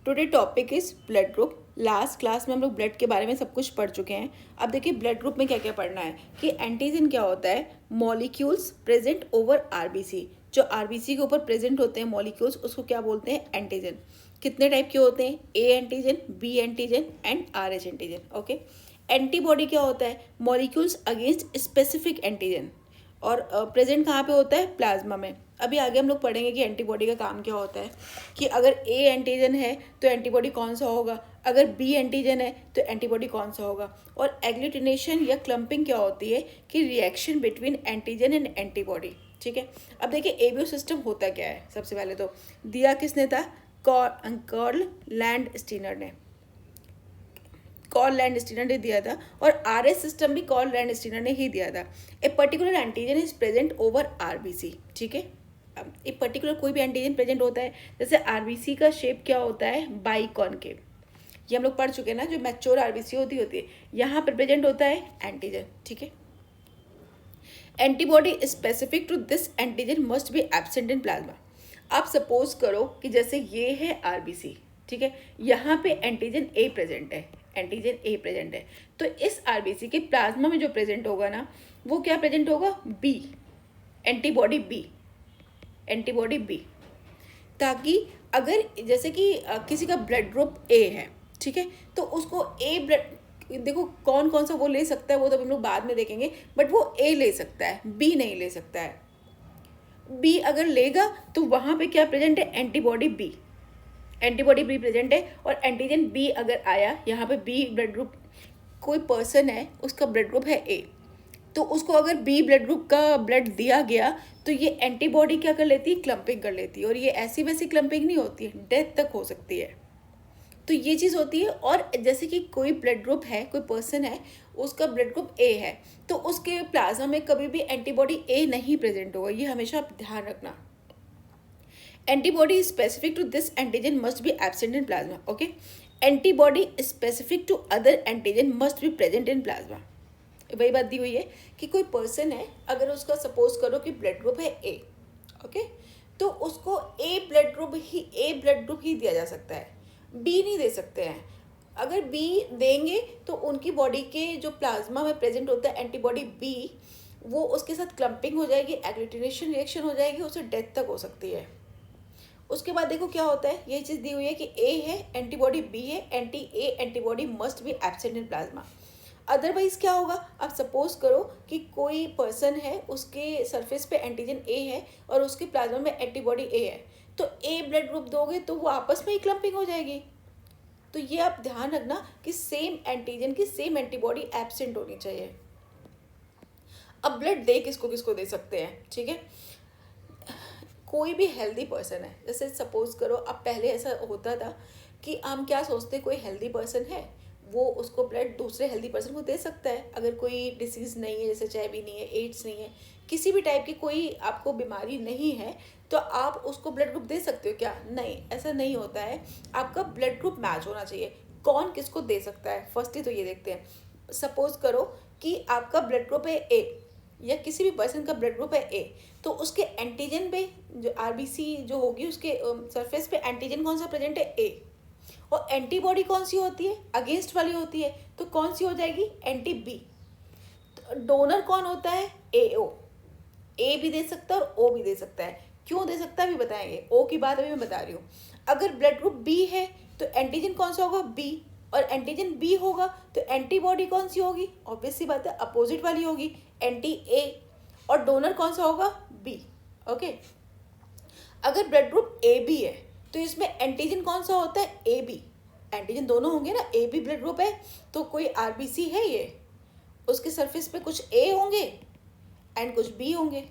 Today topic is blood group. Last class में हम लोग ब्लड के बारे में सब कुछ पढ़ चुके हैं। अब देखिए ब्लड ग्रुप में क्या क्या पढ़ना है कि एंटीजन क्या होता है, मॉलिक्यूल्स प्रेजेंट ओवर आरबीसी। जो आरबीसी के ऊपर प्रेजेंट होते हैं मॉलिक्यूल्स उसको क्या बोलते हैं, एंटीजन। कितने टाइप के होते हैं, A antigen, B antigen and R H antigen. Okay. Antibody क्या होता है, मॉलिक्यूल्स अगेंस्ट स्पेसिफिक एंटीजन, और प्रेजेंट कहाँ पे होता है, प्लाज्मा में। अभी आगे हम लोग पढ़ेंगे कि एंटीबॉडी का काम क्या होता है, कि अगर ए एंटीजन है तो एंटीबॉडी कौन सा होगा, अगर बी एंटीजन है तो एंटीबॉडी कौन सा होगा। और एग्लूटिनेशन या क्लम्पिंग क्या होती है, कि reaction between antigen and antibody. ठीक है। अब देखिए एबीओ सिस्टम होता क्या है, सबसे पहले तो दिया किसने था, कार्ल लैंडस्टीनर ने, कार्ल लैंडस्टीनर ने दिया था। और आरएस सिस्टम भी कार्ल लैंडस्टीनर ने ही दिया था। A particular antigen is present over RBC. ठीक है। अब एक पर्टिकुलर कोई भी एंटीजन प्रेजेंट होता है, जैसे आरबीसी का शेप क्या होता है, बाइकॉनकेव। ये हम लोग पढ़ चुके हैं ना, जो मैच्योर आरबीसी होती है यहाँ पर प्रेजेंट होता है एंटीजन। ठीक है। Antibody specific to this antigen must be absent in plasma. आप सपोज करो कि जैसे ये है आरबीसी, ठीक है, यहाँ पे एंटीजन ए प्रेजेंट है, एंटीजन ए प्रेजेंट है, तो इस आरबीसी के प्लाज्मा में जो प्रेजेंट होगा ना, वो क्या प्रेजेंट होगा, B, antibody B, antibody B. ताकि अगर जैसे कि किसी का ब्लड ग्रुप ए है, ठीक है, तो उसको ए ब्लड, देखो कौन कौन सा वो ले सकता है वो तो हम लोग बाद में देखेंगे, बट वो ए ले सकता है, बी नहीं ले सकता है। बी अगर लेगा तो वहाँ पे क्या प्रेजेंट है, antibody B, antibody B present है। और एंटीजन बी अगर आया, यहाँ पे बी ब्लड ग्रुप, कोई पर्सन है उसका ब्लड ग्रुप है ए, तो उसको अगर बी ब्लड ग्रुप का ब्लड दिया गया तो ये एंटीबॉडी क्या कर लेती है, क्लम्पिंग कर लेती है। और ये ऐसी वैसी क्लम्पिंग नहीं होती है, डेथ तक हो सकती है। तो ये चीज़ होती है। और जैसे कि कोई ब्लड ग्रुप है, कोई पर्सन है उसका ब्लड ग्रुप ए है, तो उसके प्लाज्मा में कभी भी एंटीबॉडी ए नहीं प्रेजेंट होगा, ये हमेशा आप ध्यान रखना। Antibody specific to this antigen must be absent in plasma. Okay. Antibody specific to other antigen must be present in plasma. वही बात दी हुई है कि कोई पर्सन है, अगर उसका सपोज करो कि ब्लड ग्रुप है ए, ओके, तो उसको ए ब्लड ग्रुप ही दिया जा सकता है, बी नहीं दे सकते हैं। अगर बी देंगे तो उनकी बॉडी के जो प्लाज्मा में प्रेजेंट होता है एंटीबॉडी बी, वो उसके साथ क्लम्पिंग हो जाएगी, एग्लूटिनेशन रिएक्शन हो जाएगी, उसे डेथ तक हो सकती है। उसके बाद देखो क्या होता है, ये चीज़ दी हुई है कि ए है, एंटीबॉडी बी है, anti A antibody must be absent in plasma. Otherwise क्या होगा, आप सपोज करो कि कोई पर्सन है, उसके सरफेस पे एंटीजन ए है और उसके प्लाज्मा में एंटीबॉडी ए है, तो ए ब्लड ग्रुप दोगे तो वो आपस में ही क्लम्पिंग हो जाएगी। तो ये आप ध्यान रखना कि सेम एंटीजन की सेम एंटीबॉडी एब्सेंट होनी चाहिए। अब ब्लड दे किसको किसको दे सकते हैं, ठीक है, कोई भी हेल्दी पर्सन है, जैसे सपोज करो अब पहले ऐसा होता था कि हम क्या सोचते, कोई हेल्दी पर्सन है वो उसको ब्लड दूसरे हेल्दी पर्सन को दे सकता है, अगर कोई डिसीज़ नहीं है, जैसे HIV नहीं है, एड्स नहीं है, किसी भी टाइप की कोई आपको बीमारी नहीं है, तो आप उसको ब्लड ग्रुप दे सकते हो क्या, नहीं, ऐसा नहीं होता है। आपका ब्लड ग्रुप मैच होना चाहिए। कौन किसको दे सकता है, फर्स्टली तो ये देखते हैं। सपोज करो कि आपका ब्लड ग्रुप है ए, या किसी भी पर्सन का ब्लड ग्रुप है ए, तो उसके एंटीजन पे जो आरबीसी जो होगी, उसके सरफेस पे एंटीजन कौन सा प्रेजेंट है, ए, और एंटीबॉडी कौन सी होती है, अगेंस्ट वाली होती है, तो कौन सी हो जाएगी, एंटी बी। डोनर कौन होता है, एओ, ए भी दे सकता है और ओ भी दे सकता है। क्यों दे सकता है अभी बताएंगे, ओ की बात अभी मैं बता रही हूँ। अगर ब्लड ग्रुप बी है तो एंटीजन कौन सा होगा, बी, और एंटीजन बी होगा तो एंटीबॉडी कौन सी होगी, ऑब्वियस सी बात है अपोजिट वाली होगी, एंटी ए, और डोनर कौन सा होगा, बी। ओके। अगर ब्लड ग्रुप ए बी है तो इसमें एंटीजन कौन सा होता है, ए बी, एंटीजन दोनों होंगे ना, ए बी ब्लड ग्रुप है तो कोई आरबीसी है ये, उसके सरफेस पे कुछ ए होंगे एंड कुछ बी होंगे,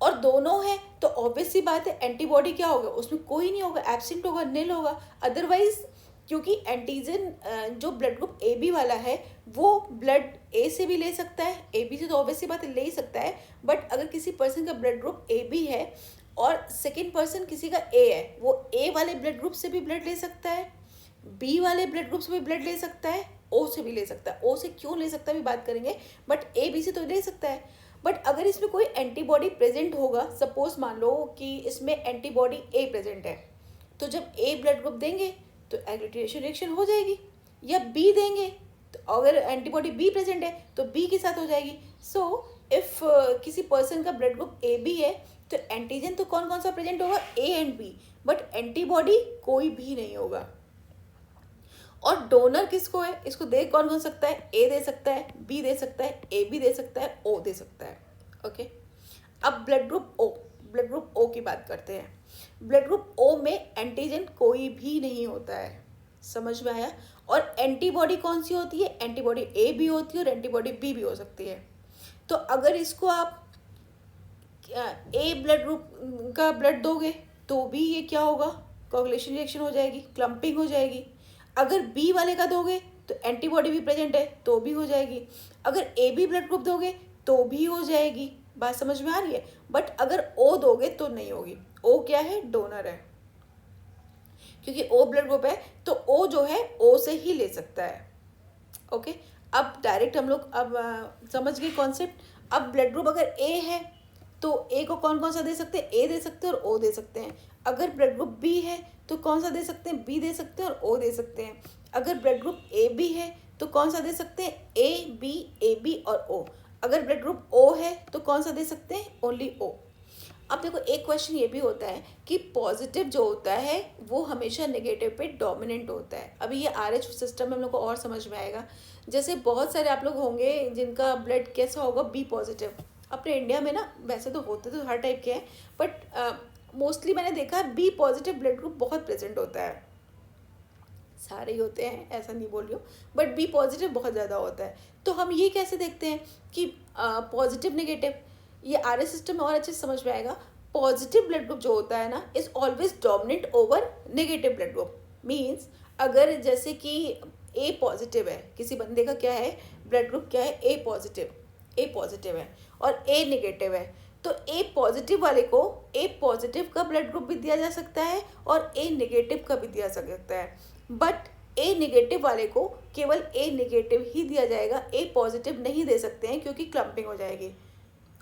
और दोनों है तो ऑब्वियस सी बात है एंटीबॉडी क्या होगा, उसमें कोई नहीं होगा, एब्सेंट होगा, नील होगा। अदरवाइज क्योंकि एंटीजन जो ब्लड ग्रुप ए बी वाला है वो ब्लड ए से भी ले सकता है, ए बी से तो ऑब्वियस सी बात है ले ही सकता है, बट अगर किसी पर्सन का ब्लड ग्रुप ए बी है और सेकेंड पर्सन किसी का ए है, वो ए वाले ब्लड ग्रुप से भी ब्लड ले सकता है, बी वाले ब्लड ग्रुप से भी ब्लड ले सकता है, ओ से भी ले सकता है। ओ से क्यों ले सकता है भी बात करेंगे, बट ए बी से तो ले सकता है। बट अगर इसमें कोई एंटीबॉडी प्रेजेंट होगा, सपोज मान लो कि इसमें एंटीबॉडी ए प्रेजेंट है, तो जब ए ब्लड ग्रुप देंगे तो एग्लूटिनेशन रिएक्शन हो जाएगी, या बी देंगे तो अगर एंटीबॉडी बी प्रेजेंट है तो बी के साथ हो जाएगी। सो इफ किसी पर्सन का ब्लड ग्रुप ए बी है तो एंटीजन तो कौन कौन सा प्रेजेंट होगा, A and B, but antibody कोई भी नहीं होगा। और डोनर किसको है, इसको दे कौन कौन सकता है, ए दे सकता है, बी दे सकता है, ए बी दे सकता है, ओ दे सकता है। ओके, अब ब्लड ग्रुप ओ की बात करते हैं। ब्लड ग्रुप ओ में एंटीजन कोई भी नहीं होता है, समझ में आया। और एंटीबॉडी कौन सी होती है, एंटीबॉडी ए भी होती है और एंटीबॉडी बी भी हो सकती है। तो अगर इसको आप ए ब्लड ग्रुप का ब्लड दोगे तो भी ये क्या होगा, कोगुलेशन रिएक्शन हो जाएगी, क्लम्पिंग हो जाएगी। अगर बी वाले का दोगे तो एंटीबॉडी भी प्रेजेंट है तो भी हो जाएगी। अगर ए बी ब्लड ग्रुप दोगे तो भी हो जाएगी, बात समझ में आ रही है। बट अगर ओ दोगे तो नहीं होगी। ओ क्या है, डोनर है, क्योंकि ओ ब्लड ग्रुप है तो ओ जो है ओ से ही ले सकता है। ओके, अब डायरेक्ट हम लोग अब समझ गए कॉन्सेप्ट। अब ब्लड ग्रुप अगर ए है तो ए को कौन कौन सा दे सकते हैं, ए दे सकते हैं और ओ दे सकते हैं। अगर ब्लड ग्रुप बी है तो कौन सा दे सकते हैं, बी दे सकते हैं और ओ दे सकते हैं। अगर ब्लड ग्रुप ए बी है तो कौन सा दे सकते हैं, ए बी और ओ। अगर ब्लड ग्रुप ओ है तो कौन सा दे सकते हैं, ओनली ओ। अब देखो एक क्वेश्चन ये भी होता है कि पॉजिटिव जो होता है वो हमेशा नेगेटिव पे डोमिनेंट होता है। अभी ये RH सिस्टम में हम लोग को और समझ में आएगा। जैसे बहुत सारे आप लोग होंगे जिनका ब्लड कैसा होगा, बी पॉजिटिव। अपने इंडिया में ना वैसे तो होते तो हर टाइप के हैं, बट मोस्टली मैंने देखा है बी पॉजिटिव ब्लड ग्रुप बहुत प्रेजेंट होता है। सारे ही होते हैं ऐसा नहीं बोल रही हूँ, बट बी पॉजिटिव बहुत ज़्यादा होता है। तो हम ये कैसे देखते हैं कि पॉजिटिव नेगेटिव, ये RH सिस्टम में और अच्छे से समझ में आएगा। पॉजिटिव ब्लड ग्रुप जो होता है ना is always dominate over negative blood group. Means अगर जैसे कि ए पॉजिटिव है, किसी बंदे का क्या है ब्लड ग्रुप, क्या है ए पॉजिटिव है और ए नेगेटिव है, तो ए पॉजिटिव वाले को ए पॉजिटिव का ब्लड ग्रुप भी दिया जा सकता है और ए नेगेटिव का भी दिया जा सकता है। बट ए नेगेटिव वाले को केवल ए नेगेटिव ही दिया जाएगा, ए पॉजिटिव नहीं दे सकते हैं क्योंकि क्लम्पिंग हो जाएगी।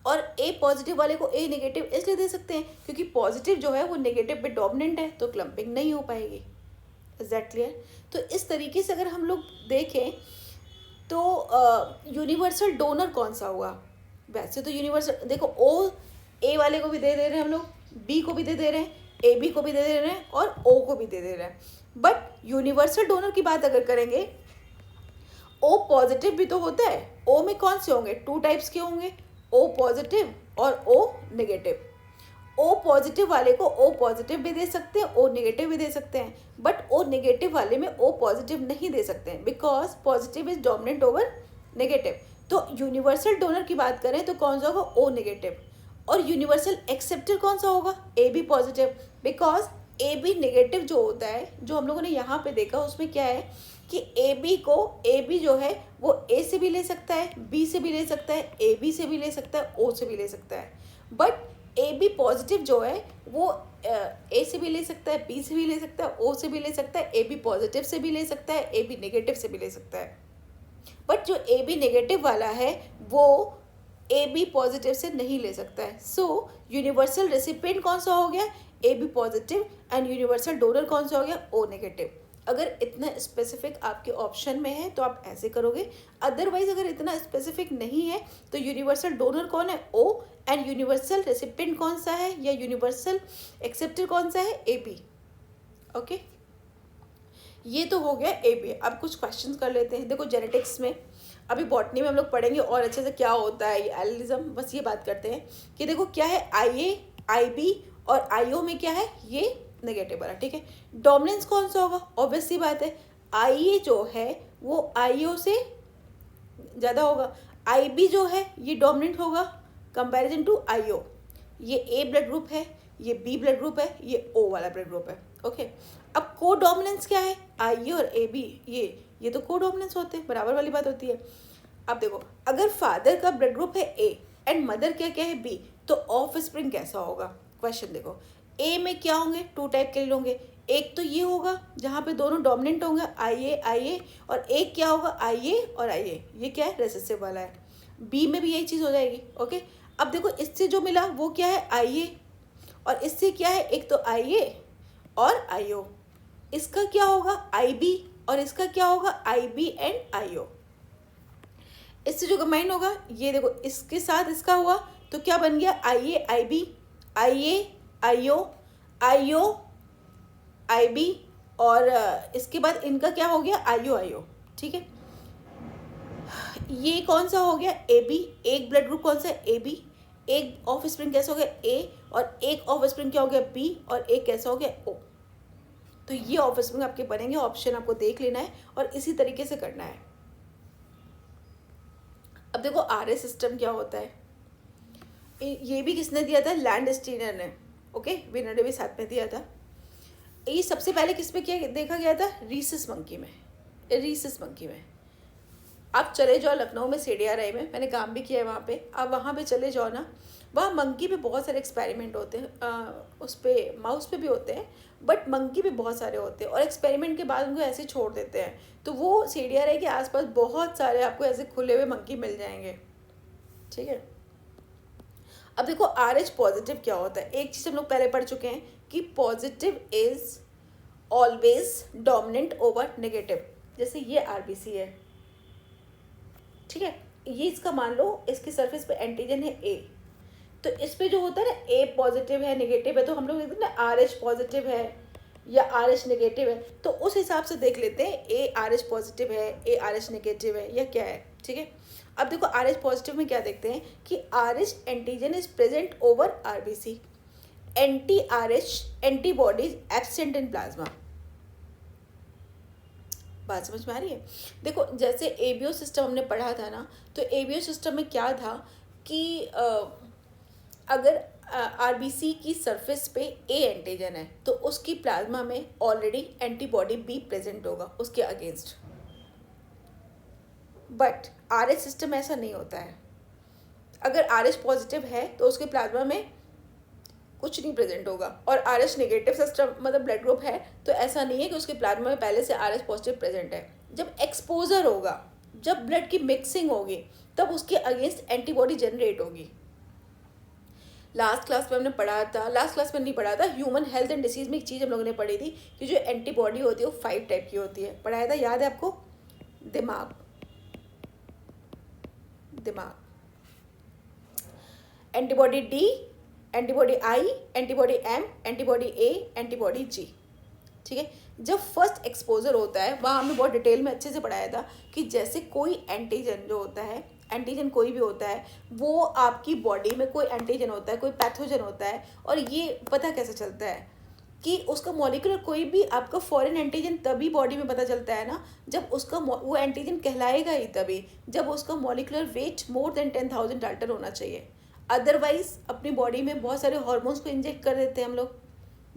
और ए पॉजिटिव वाले को ए नेगेटिव इसलिए दे सकते हैं क्योंकि पॉजिटिव जो है वो नेगेटिव पे डोमिनेंट है तो क्लम्पिंग नहीं हो पाएगी। Is that clear? तो इस तरीके से अगर हम लोग देखें तो यूनिवर्सल डोनर कौन सा हुआ, वैसे तो यूनिवर्सल देखो ओ ए वाले को भी दे रहे हैं हम लोग, बी को भी दे रहे हैं, ए बी को भी दे रहे हैं और ओ को भी दे रहे हैं। बट यूनिवर्सल डोनर की बात अगर करेंगे, ओ पॉजिटिव भी तो होता है। ओ में कौन से होंगे, 2 टाइप्स के होंगे, ओ पॉजिटिव और ओ नेगेटिव। ओ पॉजिटिव वाले को ओ पॉजिटिव भी दे सकते हैं, ओ नेगेटिव भी दे सकते हैं। बट ओ नेगेटिव वाले में ओ पॉजिटिव नहीं दे सकते हैं because positive is dominant over negative. तो यूनिवर्सल डोनर की बात करें तो कौन सा होगा, ओ नेगेटिव। और यूनिवर्सल एक्सेप्टर कौन सा होगा, A B positive. Because A B negative जो होता है, जो हम लोगों ने यहाँ पे देखा उसमें क्या है कि ए बी जो है वो ए से भी ले सकता है, बी से भी ले सकता है, ए बी से भी ले सकता है, ओ से भी ले सकता है। बट ए बी पॉजिटिव जो है वो ए से भी ले सकता है, बी से भी ले सकता है, ओ से भी ले सकता है, ए बी पॉजिटिव से भी ले सकता है, ए बी नेगेटिव से भी ले सकता है। बट जो ए बी नेगेटिव वाला है वो ए बी पॉजिटिव से नहीं ले सकता है। सो यूनिवर्सल रेसिपिएंट कौन सा हो गया, A B positive, and universal donor कौन सा हो गया, ओ नेगेटिव। अगर इतना स्पेसिफिक आपके ऑप्शन में है तो आप ऐसे करोगे, अदरवाइज अगर इतना स्पेसिफिक नहीं है तो यूनिवर्सल डोनर कौन है, ओ, एंड यूनिवर्सल रेसिपिएंट कौन सा है या यूनिवर्सल एक्सेप्टर कौन सा है, ए बी। ओके, ये तो हो गया ए बी। अब कुछ क्वेश्चंस कर लेते हैं। देखो जेनेटिक्स में, अभी बॉटनी में हम लोग पढ़ेंगे और अच्छे से क्या होता है ये एलिज्म, बस ये बात करते हैं कि देखो क्या है आई ए, आई बी और आई ओ में क्या है, ये नेगेटिव वाला, ठीक है। डोमिनेंस कौन सा होगा, ऑब्वियस सी बात है आई ए जो है वो आई ओ से ज़्यादा होगा। आई बी जो है ये डोमिनेंट होगा कंपैरिजन टू आई ओ। ये ए ब्लड ग्रुप है, ये बी ब्लड ग्रुप है, ये ओ वाला ब्लड ग्रुप है। ओके, अब को डोमिनेंस क्या है, आई ए और ए बी, ये तो को डोमिनेंस होते हैं, बराबर वाली बात होती है। अब देखो अगर फादर का ब्लड ग्रुप है ए एंड मदर क्या है बी, तो ऑफ स्प्रिंग कैसा होगा। क्वेश्चन देखो, ए में क्या होंगे, 2 टाइप के होंगे। एक तो ये होगा जहाँ पे दोनों डोमिनेंट होंगे आई ए, और एक क्या होगा आई ए और आई ए, ये क्या है रेसेसिव वाला है। बी में भी यही चीज़ हो जाएगी। ओके, अब देखो इससे जो मिला वो क्या है आई ए, और इससे क्या है एक तो आई ए और IO। इसका क्या होगा IB, और इसका क्या होगा IB एंड IO। इससे जो कंबाइन होगा, ये देखो इसके साथ इसका हुआ तो क्या बन गया IA IB, IA IO, IO IB, और इसके बाद इनका क्या हो गया IO IO। ठीक है, ये कौन सा हो गया AB। एक ब्लड ग्रुप कौन सा है AB। एक ऑफ स्प्रिंग कैसा हो गया A, और एक ऑफ स्प्रिंग क्या हो गया B, और एक कैसा हो गया O। तो ये ऑफ स्प्रिंग आपके बनेंगे, ऑप्शन आपको देख लेना है और इसी तरीके से करना है। अब देखो RS सिस्टम क्या होता है, ये भी किसने दिया था, लैंडस्टीनर ने। ओके, विनर ने भी साथ में दिया था। ये सबसे पहले किस पे किया देखा गया था, रीसस मंकी में। रीसस मंकी में आप चले जाओ लखनऊ में CDRI में, मैंने काम भी किया है वहाँ पे, आप वहाँ पे चले जाओ ना, वहाँ मंकी पे बहुत सारे एक्सपेरिमेंट होते हैं। उस पर माउस पे भी होते हैं, बट मंकी पे बहुत सारे होते हैं, और एक्सपेरिमेंट के बाद उनको ऐसे छोड़ देते हैं। तो वो CDRI के आसपास बहुत सारे आपको ऐसे खुले हुए मंकी मिल जाएंगे। ठीक है, अब देखो RH पॉजिटिव क्या होता है। एक चीज़ हम लोग पहले पढ़ चुके हैं कि positive is always dominant over negative. जैसे ये RBC है, ठीक है, ये इसका मान लो इसकी सरफेस पे एंटीजन है A, तो इस पे जो होता है ना A पॉजिटिव है नेगेटिव है, तो हम लोग देखते हैं ना RH पॉजिटिव है या RH नेगेटिव है, तो उस हिसाब से देख लेते हैं A RH पॉजिटिव है, A RH नेगेटिव है या क्या है। ठीक है, अब देखो RH पॉजिटिव में क्या देखते हैं कि RH antigen is present over RBC, anti RH antibodies absent in plasma. बात समझ में आ रही है। देखो जैसे ABO सिस्टम हमने पढ़ा था ना, तो ABO सिस्टम में क्या था कि अगर RBC की सरफेस पे A एंटीजन है तो उसकी प्लाज्मा में ऑलरेडी एंटीबॉडी B प्रेजेंट होगा उसके अगेंस्ट। बट RH सिस्टम ऐसा नहीं होता है। अगर RH पॉजिटिव है तो उसके प्लाज्मा में कुछ नहीं प्रेजेंट होगा, और RH नेगेटिव सिस्टम मतलब ब्लड ग्रुप है तो ऐसा नहीं है कि उसके प्लाज्मा में पहले से RH पॉजिटिव प्रेजेंट है। जब एक्सपोजर होगा, जब ब्लड की मिक्सिंग होगी, तब उसके अगेंस्ट एंटीबॉडी जनरेट होगी। लास्ट क्लास में हमने पढ़ा था, लास्ट क्लास में नहीं पढ़ा था, ह्यूमन हेल्थ एंड डिसीज में एक चीज़ हम लोगों ने पढ़ी थी कि जो एंटीबॉडी होती है वो 5 टाइप की होती है। पढ़ाया था, याद है आपको, दिमाग, antibody D, antibody I, antibody M, antibody A, antibody G। ठीक है, जब फर्स्ट एक्सपोजर होता है वहाँ हमने बहुत डिटेल में अच्छे से पढ़ाया था कि जैसे कोई एंटीजन जो होता है, एंटीजन कोई भी होता है, वो आपकी बॉडी में कोई एंटीजन होता है, कोई पैथोजन होता है, और ये पता कैसे चलता है कि उसका मॉलिक्यूलर कोई भी आपका फॉरेन एंटीजन तभी बॉडी में पता चलता है ना, जब उसका वो एंटीजन कहलाएगा ही तभी जब उसका molecular weight more than 10,000 Dalton होना चाहिए। अदरवाइज अपनी बॉडी में बहुत सारे हार्मोन्स को इंजेक्ट कर देते हैं हम लोग,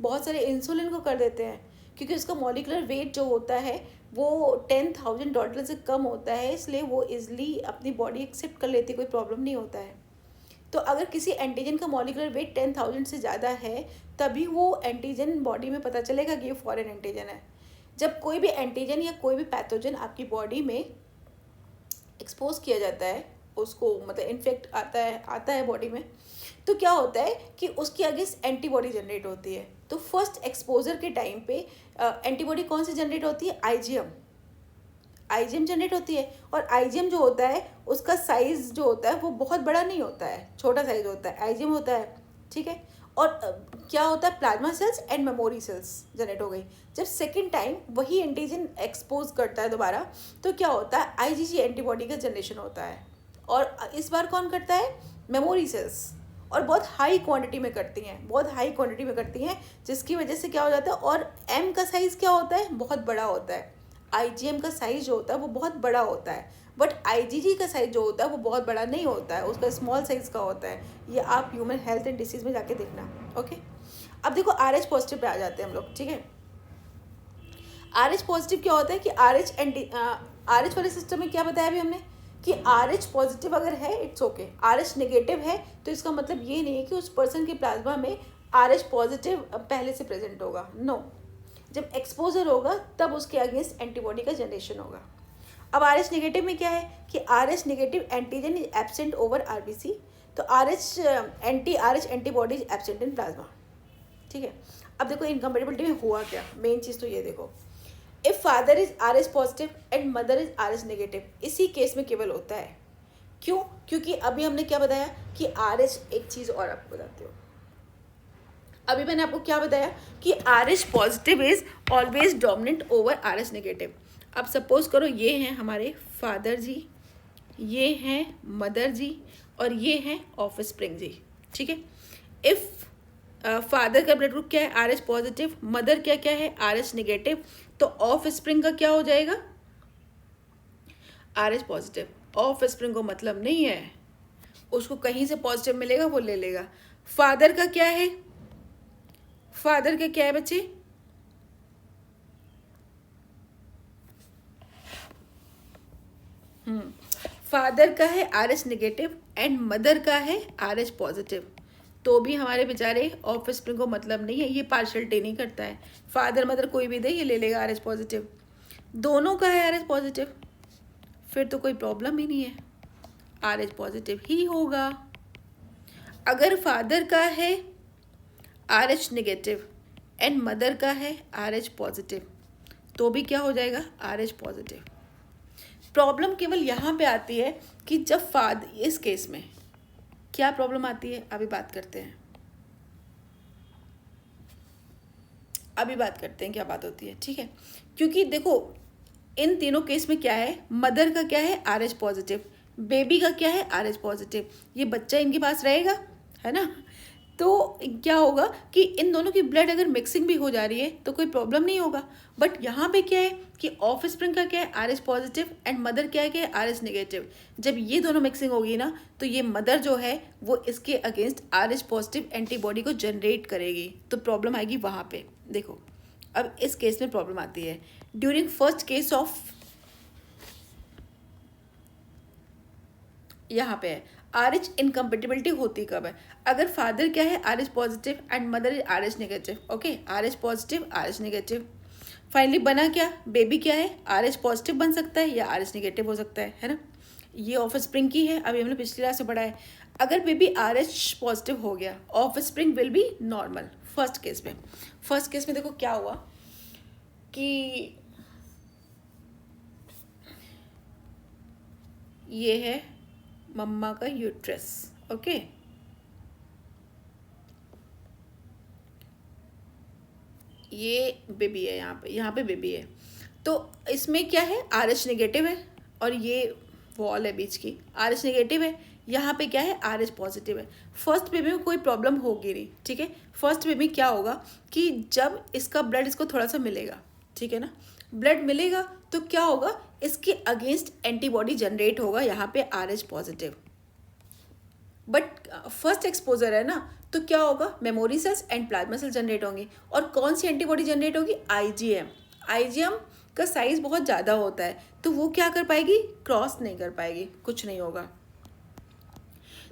बहुत सारे इंसुलिन को कर देते हैं, क्योंकि उसका मॉलिक्यूलर वेट जो होता है वो 10,000 डाल्टन से कम होता है, इसलिए वो इजली अपनी बॉडी एक्सेप्ट कर लेती है, कोई प्रॉब्लम नहीं होता है। तो अगर किसी एंटीजन का मॉलिक्यूलर वेट 10,000 से ज़्यादा है तभी वो एंटीजन बॉडी में पता चलेगा कि ये फॉरेन एंटीजन है। जब कोई भी एंटीजन या कोई भी पैथोजन आपकी बॉडी में एक्सपोज किया जाता है, उसको मतलब इन्फेक्ट आता है बॉडी में, तो क्या होता है कि उसके अगेंस्ट एंटीबॉडी जनरेट होती है। तो फर्स्ट एक्सपोजर के टाइम पे एंटीबॉडी कौन सी जनरेट होती है, आईजीएम जनरेट होती है। और आईजीएम जो होता है उसका साइज जो होता है वो बहुत बड़ा नहीं होता है, छोटा साइज होता है, आईजीएम होता है। ठीक है, और क्या होता है, plasma cells and memory cells generate हो गई। जब सेकेंड टाइम वही एंटीजन एक्सपोज करता है दोबारा, तो क्या होता है, आईजीजी एंटीबॉडी का जनरेशन होता है, और इस बार कौन करता है, मेमोरी सेल्स, और बहुत हाई क्वांटिटी में करती हैं, जिसकी वजह से क्या हो जाता है, और एम का साइज़ क्या होता है, बहुत बड़ा होता है। आईजीएम का साइज जो होता है वो बहुत बड़ा होता है, बट आईजीजी का साइज जो होता है वो बहुत बड़ा नहीं होता है, उसका स्मॉल साइज का होता है। ये आप ह्यूमन हेल्थ एंड डिसीज में जाके देखना। ओके, अब देखो RH पॉजिटिव पे आ जाते हैं हम लोग। ठीक है, RH पॉजिटिव क्या होता है कि RH वाले सिस्टम में क्या बताया अभी हमने कि RH पॉजिटिव अगर है इट्स ओके, RH नेगेटिव है तो इसका मतलब ये नहीं है कि उस पर्सन के प्लाज्मा में RH पॉजिटिव पहले से प्रेजेंट होगा। नो, जब एक्सपोजर होगा तब उसके अगेंस्ट एंटीबॉडी का जनरेशन होगा। अब RH नेगेटिव में क्या है कि RH negative antigen is absent over RBC, तो RH antibody is absent in plasma. ठीक है, अब देखो इनकम्पेटिबिलिटी में हुआ क्या, मेन चीज़ तो ये देखो, if father is R S positive and mother is R S negative, इसी केस में केवल होता है। क्यों? क्योंकि अभी हमने क्या बताया कि आर एच, एक चीज़ और आपको बताती हूँ, अभी मैंने आपको क्या बताया कि are H positive is always dominant over R S negative. अब सपोज करो ये हैं हमारे फादर जी, ये हैं मदर जी, और ये हैं ऑफ स्प्रिंग जी, ठीक है। इफ़ फादर का ब्लड ग्रुप क्या है, आर एच पॉजिटिव, मदर क्या क्या है, आर एच नेगेटिव, तो ऑफ स्प्रिंग का क्या हो जाएगा, are H positive. Of spring को मतलब नहीं है, उसको कहीं से पॉजिटिव मिलेगा वो ले लेगा। फादर का क्या है, फादर का क्या है बच्चे, फादर का है R H negative and mother का है आर एच पॉजिटिव, तो भी हमारे बेचारे ऑफ स्प्रिंग को मतलब नहीं है, ये पार्शलिटी नहीं करता है, फादर मदर कोई भी दे ये ले लेगा आर एच पॉजिटिव। दोनों का है आर एच पॉजिटिव, फिर तो कोई प्रॉब्लम ही नहीं है, आर एच पॉजिटिव ही होगा। अगर फादर का है R H negative and mother का है आर एच पॉजिटिव, तो भी क्या हो जाएगा, आर एच पॉजिटिव। प्रॉब्लम केवल यहाँ पे आती है कि जब इस केस में क्या प्रॉब्लम आती है, अभी बात करते हैं, अभी बात करते हैं क्या बात होती है, ठीक है। क्योंकि देखो इन तीनों केस में क्या है, मदर का क्या है, आर एच पॉजिटिव, बेबी का क्या है, आर एच पॉजिटिव, ये बच्चा इनके पास रहेगा, है ना। तो क्या होगा कि इन दोनों की ब्लड अगर मिक्सिंग भी हो जा रही है तो कोई प्रॉब्लम नहीं होगा। बट यहाँ पे क्या है कि ऑफ स्प्रिंग का क्या है, R H positive, and mother क्या है, आर एच नेगेटिव। जब ये दोनों मिक्सिंग होगी ना तो ये मदर जो है वो इसके against are H positive antibody को जनरेट करेगी, तो प्रॉब्लम आएगी वहाँ पे। देखो अब इस केस में प्रॉब्लम आती है ड्यूरिंग फर्स्ट केस ऑफ, यहाँ पे है आर एच इनकम्पेटिबिलिटी होती कब है, अगर फादर क्या है, R H positive and mother is are H negative, okay, are H positive are H negative. Finally बना क्या, बेबी क्या है, आर एच पॉजिटिव बन सकता है या आर एच नेगेटिव हो सकता है ना। ये ऑफ स्प्रिंग की है, अभी हमने पिछली क्लास से पढ़ा है। अगर बेबी आर एच पॉजिटिव हो गया, of spring will be normal. First case में, फर्स्ट केस में देखो क्या हुआ कि ये है मम्मा का यूट्रस, ओके, ये बेबी है, यहाँ पे बेबी है, तो इसमें क्या है, आर एच नेगेटिव है, और ये वॉल है बीच की, आर एच नेगेटिव है, यहाँ पे क्या है, आर एच पॉजिटिव है। फर्स्ट बेबी में कोई प्रॉब्लम होगी नहीं, ठीक है। फर्स्ट बेबी क्या होगा कि जब इसका ब्लड इसको थोड़ा सा मिलेगा, ठीक है ना, ब्लड मिलेगा तो क्या होगा, इसके अगेंस्ट एंटीबॉडी जनरेट होगा, यहाँ पे are H positive. But first exposure है ना, तो क्या होगा, memory cells and plasma cells generate होंगे, और कौन सी एंटीबॉडी जनरेट होगी, आईजीएम। आईजीएम का साइज बहुत ज़्यादा होता है, तो वो क्या कर पाएगी, क्रॉस नहीं कर पाएगी, कुछ नहीं होगा।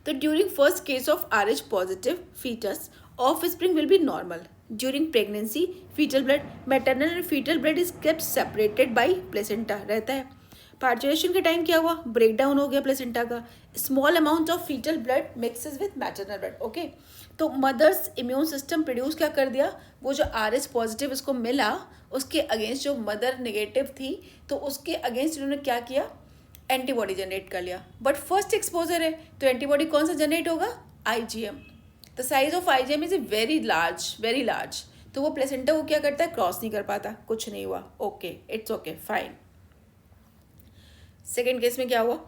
तो during first case of R H positive foetus, offspring will be normal. During pregnancy foetal blood, maternal and foetal blood is kept separated by placenta रहता है। पार्चुरेशन के टाइम क्या हुआ, ब्रेक डाउन हो गया प्लेसेंटा का, small amount of foetal blood mixes with maternal blood, okay. तो mother's immune system produce क्या कर दिया, वो जो आर एच पॉजिटिव इसको मिला उसके अगेंस्ट जो मदर नेगेटिव थी, तो उसके अगेंस्ट इन्होंने क्या किया, एंटीबॉडी जनरेट कर लिया। बट फर्स्ट एक्सपोजर है तो एंटीबॉडी कौन सा जनरेट होगा, IgM. The size of IgM is very large, very large, तो वो प्लेसेंटा को क्या करता है, क्रॉस नहीं कर पाता, कुछ नहीं हुआ, okay, it's okay, fine. Second case में क्या हुआ,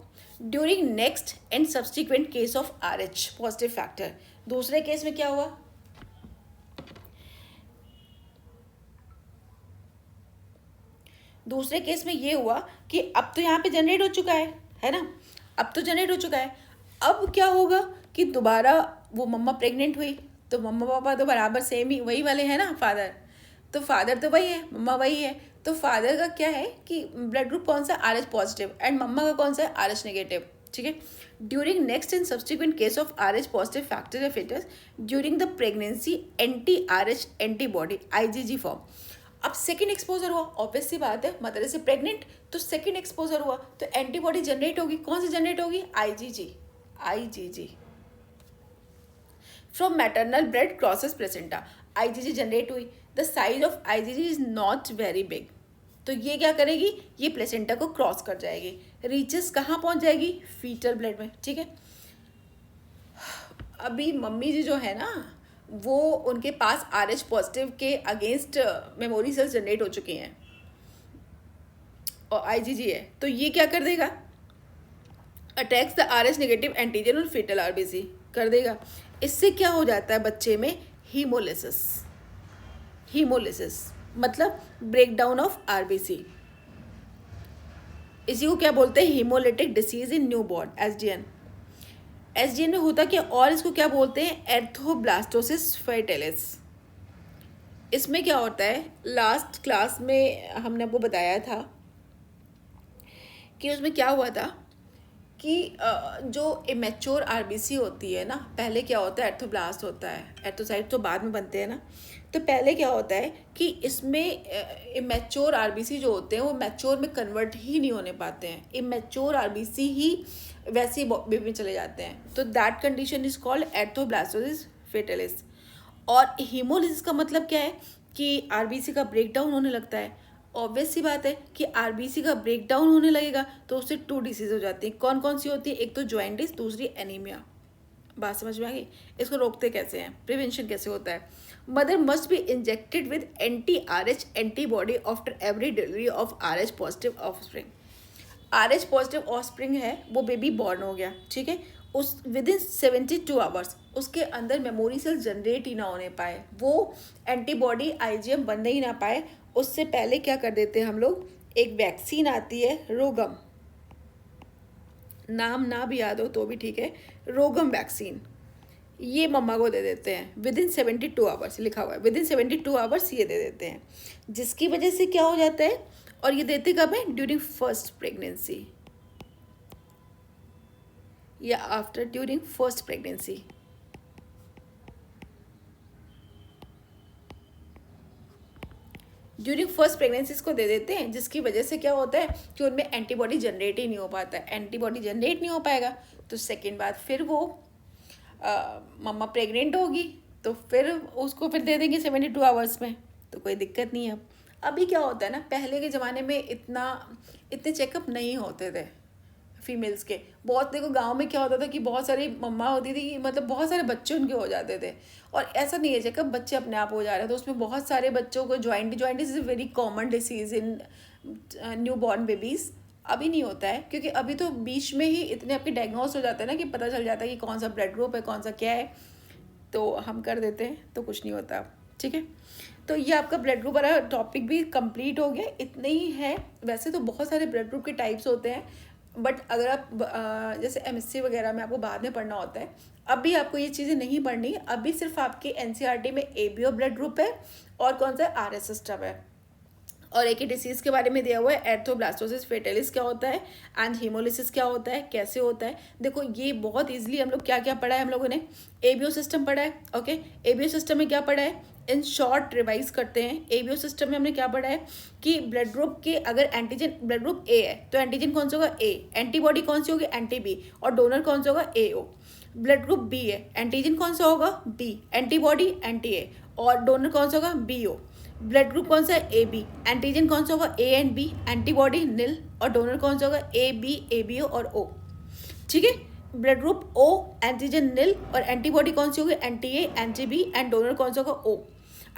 during next and subsequent case of R H positive factor, दूसरे केस में क्या हुआ, दूसरे केस में ये हुआ कि अब तो यहाँ पे जनरेट हो चुका है ना, अब तो जनरेट हो चुका है। अब क्या होगा कि दोबारा वो मम्मा प्रेग्नेंट हुई, तो मम्मा पापा तो बराबर सेम ही वही वाले हैं ना, फादर, तो फादर तो वही है, मम्मा वही है, तो फादर का क्या है कि ब्लड ग्रुप कौन सा, आर एच पॉजिटिव, एंड मम्मा का कौन सा है, आर एच नेगेटिव, ठीक है। During next and subsequent case of R H positive factor या foetus, during the pregnancy anti R H antibody IgG form. अब सेकेंड एक्सपोजर हुआ, ऑब्वियस सी बात है, मदर से प्रेग्नेंट, तो सेकेंड एक्सपोजर हुआ तो एंटीबॉडी जनरेट होगी, कौन सी जनरेट होगी, IgG, IgG from maternal blood crosses placenta. IgG generate हुई, the size of IgG is not very big, तो ये क्या करेगी, ये प्लेसेंटा को क्रॉस कर जाएगी, रीचेस कहाँ पहुँच जाएगी, फीटल ब्लड में, ठीक है। अभी मम्मी जी जो है ना, वो उनके पास RH पॉजिटिव के अगेंस्ट मेमोरी सेल्स जनरेट हो चुकी हैं और आईजीजी है, तो ये क्या कर देगा, attacks the RH negative antigen और फीटल आरबीसी कर देगा। इससे क्या हो जाता है बच्चे में, हीमोलिसिस, हीमोलिसिस मतलब ब्रेक डाउन ऑफ आरबीसी, इसी को क्या बोलते हैं, हीमोलिटिक डिसीज इन न्यू बॉर्न, एसडीएन। एसडीएन में होता क्या, और इसको क्या बोलते हैं, एर्थोब्लास्टोसिस फेटालिस। इसमें क्या होता है, लास्ट क्लास में हमने आपको बताया था कि उसमें क्या हुआ था कि जो इमेच्योर आरबीसी होती है ना, पहले क्या होता है, एर्थोब्लास्ट होता है, एर्थोसाइट तो बाद में बनते हैं ना, तो पहले क्या होता है कि इसमें इमेच्योर आरबीसी जो होते हैं वो मैच्योर में कन्वर्ट ही नहीं होने पाते हैं, इमेच्योर आरबीसी ही वैसे ही बेबी में चले जाते हैं, तो that condition is called erythroblastosis fetalis. और हीमोलिसिस का मतलब क्या है कि आरबीसी का ब्रेक डाउन होने लगता है। ऑब्वियस सी बात है कि आरबीसी का ब्रेक डाउन होने लगेगा तो उससे 2 डिसीज हो जाती हैं। कौन कौन सी होती है, एक तो जॉइंटिस, दूसरी एनीमिया। बात समझ में आ गई। इसको रोकते कैसे हैं, प्रिवेंशन कैसे होता है। Mother must be injected with anti-RH antibody after every delivery of RH positive offspring. RH positive offspring है, वो बेबी बॉर्न हो गया, ठीक है, उस विदिन 72 आवर्स उसके अंदर मेमोरी सेल जनरेट ही ना होने पाए, वो एंटीबॉडी IgM बनने ही ना पाए, उससे पहले क्या कर देते हैं हम लोग, एक वैक्सीन आती है रोगम, नाम ना भी याद हो तो भी ठीक है, रोगम वैक्सीन, ये मम्मा को दे देते हैं विदिन 72 आवर्स, लिखा हुआ है विदिन 72 आवर्स ये दे देते हैं, जिसकी वजह से क्या हो जाता है, और ये देते कब है, ड्यूरिंग फर्स्ट प्रेगनेंसी या after during first pregnancy. During first pregnancies को दे देते हैं, जिसकी वजह से क्या होता है कि उनमें एंटीबॉडी जनरेट ही नहीं हो पाता है, एंटीबॉडी जनरेट नहीं हो पाएगा तो सेकेंड बार फिर वो मम्मा प्रेग्नेंट होगी तो फिर उसको फिर दे देंगे 72 आवर्स में, तो कोई दिक्कत नहीं है। अभी क्या होता है ना, पहले के ज़माने में इतने चेकअप नहीं होते थे फीमेल्स के, बहुत देखो गांव में क्या होता था कि बहुत सारी मम्मा होती थी, मतलब बहुत सारे बच्चे उनके हो जाते थे, और ऐसा नहीं है चेकअप बच्चे अपने आप हो जा रहे थे, तो उसमें बहुत सारे बच्चों को jaundice is a very common disease in new born babies. अभी नहीं होता है क्योंकि अभी तो बीच में ही इतने आपके डायग्नोस हो जाते हैं ना कि पता चल जाता है कि कौन सा ब्लड ग्रुप है, कौन सा क्या है, तो हम कर देते हैं तो कुछ नहीं होता, ठीक है। तो ये आपका ब्लड ग्रुप वाला टॉपिक भी कंप्लीट हो गया, इतने ही है। वैसे तो बहुत सारे ब्लड ग्रुप के टाइप्स होते हैं, बट अगर आप जैसे MSc वगैरह में आपको बाद में पढ़ना होता है, अभी आपको ये चीज़ें नहीं पढ़नी, अभी सिर्फ आपके NCERT में ABO ब्लड ग्रुप है और कौन सा RS सिस्टम है, और एक ही डिसीज़ के बारे में दिया हुआ है, एर्थोब्लास्टोसिस फेटालिस क्या होता है एंड हीमोलिसिस क्या होता है, कैसे होता है। देखो ये बहुत इजीली हम लोग क्या क्या पढ़ा है, हम लोगों ने ABO सिस्टम पढ़ा है, ओके। ABO सिस्टम में क्या पढ़ा है, इन शॉर्ट रिवाइज करते हैं। ABO सिस्टम में हमने क्या पढ़ा है कि ब्लड ग्रुप के अगर एंटीजन, ब्लड ग्रुप A है तो एंटीजन कौन सा होगा A, एंटीबॉडी कौन सी होगी एंटी-B, और डोनर कौन सा होगा AO। ब्लड ग्रुप B है, एंटीजन कौन सा होगा B, एंटीबॉडी एंटी-A, और डोनर कौन सा होगा BO। ब्लड ग्रुप कौन सा है AB, एंटीजन कौन सा होगा A एंड B, एंटीबॉडी निल, और डोनर कौन सा होगा AB, ABO और O, ठीक है। ब्लड ग्रुप O, एंटीजन निल, और एंटीबॉडी कौन सी होगी एंटी-A, एंटी-B, एंड डोनर कौन सा होगा O।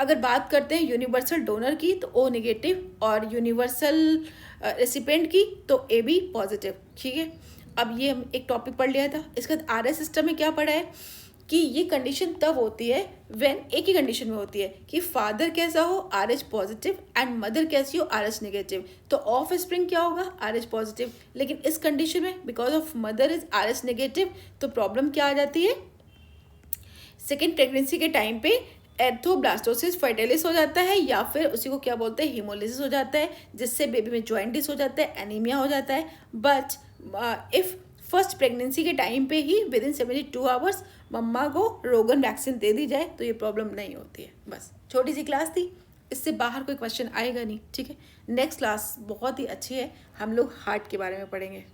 अगर बात करते हैं यूनिवर्सल डोनर की तो O नेगेटिव, और यूनिवर्सल रेसिपेंट की तो AB पॉजिटिव, ठीक है। अब ये हम एक टॉपिक पढ़ लिया था। इसके बाद RS सिस्टम में क्या पढ़ा है कि ये कंडीशन तब होती है व्हेन, एक ही कंडीशन में होती है कि फादर कैसा हो RH पॉजिटिव एंड मदर कैसी हो RH नेगेटिव, तो ऑफ स्प्रिंग क्या होगा RH पॉजिटिव। लेकिन इस कंडीशन में because of mother is RH negative तो प्रॉब्लम क्या आ जाती है, सेकेंड प्रेगनेंसी के टाइम पे एर्थोब्लास्टोसिस फेटालिस हो जाता है, या फिर उसी को क्या बोलते हैं हीमोलिसिस हो जाता है, जिससे बेबी में जॉइंटिस हो जाता है, एनीमिया हो जाता है। बट इफ़ फर्स्ट प्रेगनेंसी के टाइम पे ही विदिन 72 आवर्स मम्मा को रोगन वैक्सीन दे दी जाए तो ये प्रॉब्लम नहीं होती है। बस छोटी सी क्लास थी, इससे बाहर कोई क्वेश्चन आएगा नहीं, ठीक है। नेक्स्ट क्लास बहुत ही अच्छी है, हम लोग हार्ट के बारे में पढ़ेंगे।